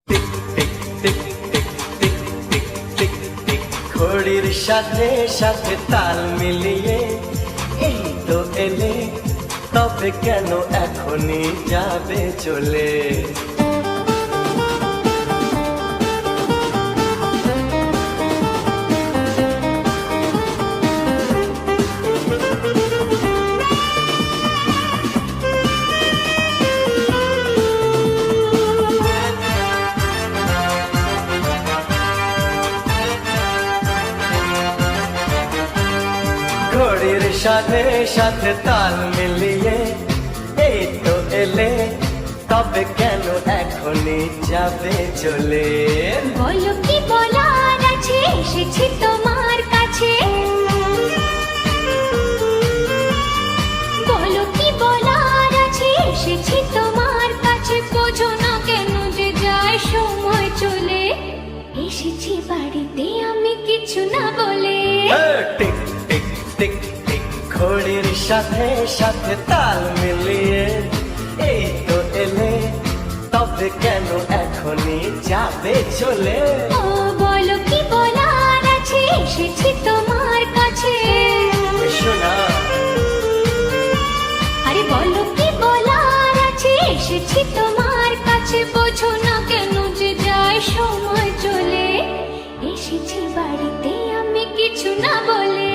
Tick tick tick tick tick tick tick tick ঘড়ির সাথে সাথে তাল মিলিয়ে এই তো এলে, তবে কেন এখনই যাবে চলে? ঘড়ির সাথে সাথে তাল মিলিয়ে এই তো এলে, তবে কেন এখনই যাবে চলে? বলো কি বলার আছে, এসেছি তোমার কাছে। বলো কি বলার আছে, এসেছি তোমার কাছে। বোঝো না কেন যে যায় সময় চলে? এসেছি বাড়িতে আমি কিছু না বলে। টিক টিক টিক টিক ঘড়ির সাথে সাথে তাল মিলিয়ে এই তো এলে, তবে কেন এখনই যাবে চলে? ও বলো কি বলার আছে, এসেছি তোমার কাছে। শোনা, আরে বলো কি বলার আছে, এসেছি তোমার কাছে। বোঝো না কেন যে যায় সময় চলে? এসেছি বাড়িতে আমি কিছু না বলে।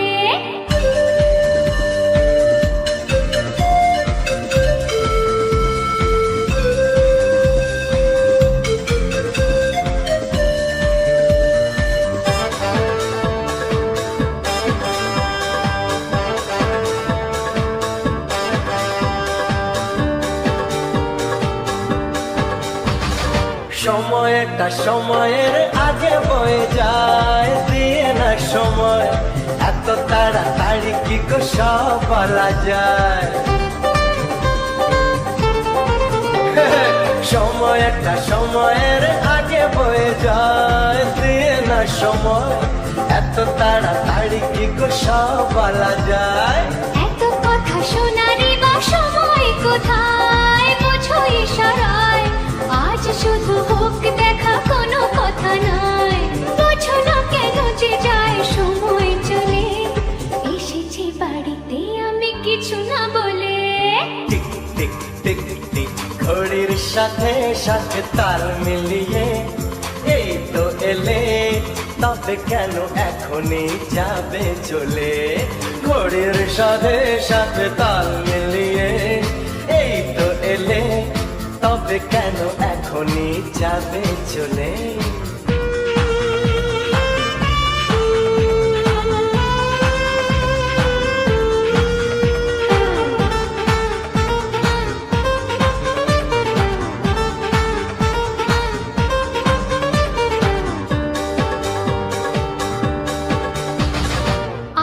সময়টা সময়ের আগে বয়ে যায়, দিয়ে না সময় এত তাড়াতাড়ি কি গো সব বলা যায়? সময়টা সময়ের আগে বয়ে যায়, দিয়ে না সময় এত তাড়াতাড়ি কি গো সব বলা যায়? এত কথা শোনারে বা সময় কোথায়? বোঝো ইশারায় আজ শুধু হোক দেখা, কোনো কথা নাই। বোঝো না কেন যে যায় সময় চলে? এসেছি বাড়িতে আমি কিছু না বলে। টিক টিক টিক টিক ঘড়ির সাথে সাথে তাল মিলিয়ে এই তো এলে, তবে কেন এখনই যাবে চলে? ঘড়ির সাথে সাথে তাল মিলিয়ে এই তো এলে, তবে কেন এখনই যাবে চলে?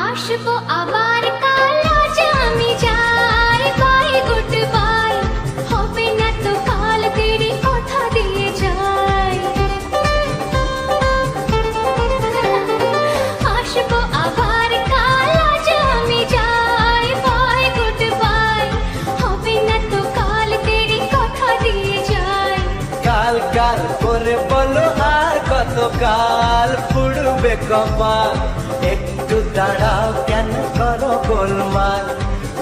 আসবো আবার কাল, আজ আমি যাই। বাই গুড বাই, হবে না তো কাল, দেরি কথা দিয়ে যাই। আসবো আবার কাল, আজ আমি যাই। বাই গুড বাই, হবে না তো কাল, দেরি কথা দিয়ে যাই। কাল কাল করে বলো আর কত কাল পুড়বে কপাল? একটু দাঁড়াও, কেন করো গোলমাল?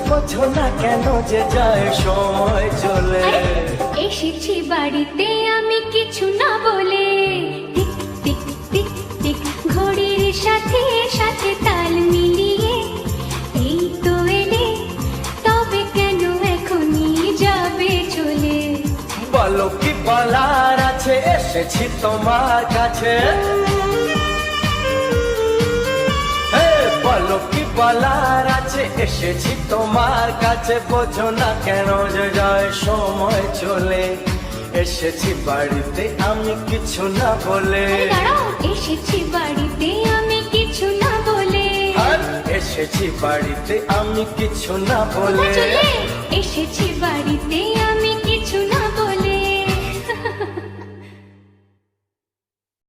বোঝো না কেন যে যায় সময় চলে? এসেছি বাড়িতে আমি কিছু না বলে। টিক টিক টিক টিক ঘড়ির সাথে সাথে তাল মিলিয়ে এই তো এলে, তবে কেন এখনই যাবে চলে? বলো কি বলার আছে, এসেছি তোমার কাছে। বলো কি বলার আছে, এসেছি তোমার কাছে। বোঝো না কেন যে যায় সময় চলে? এসেছি বাড়িতে আমি কিছু না বলে। আরে দাঁড়াও, এসেছি বাড়িতে আমি কিছু না বলে। আর এসেছি বাড়িতে আমি কিছু না বলে। চলে এসেছি বাড়িতে আমি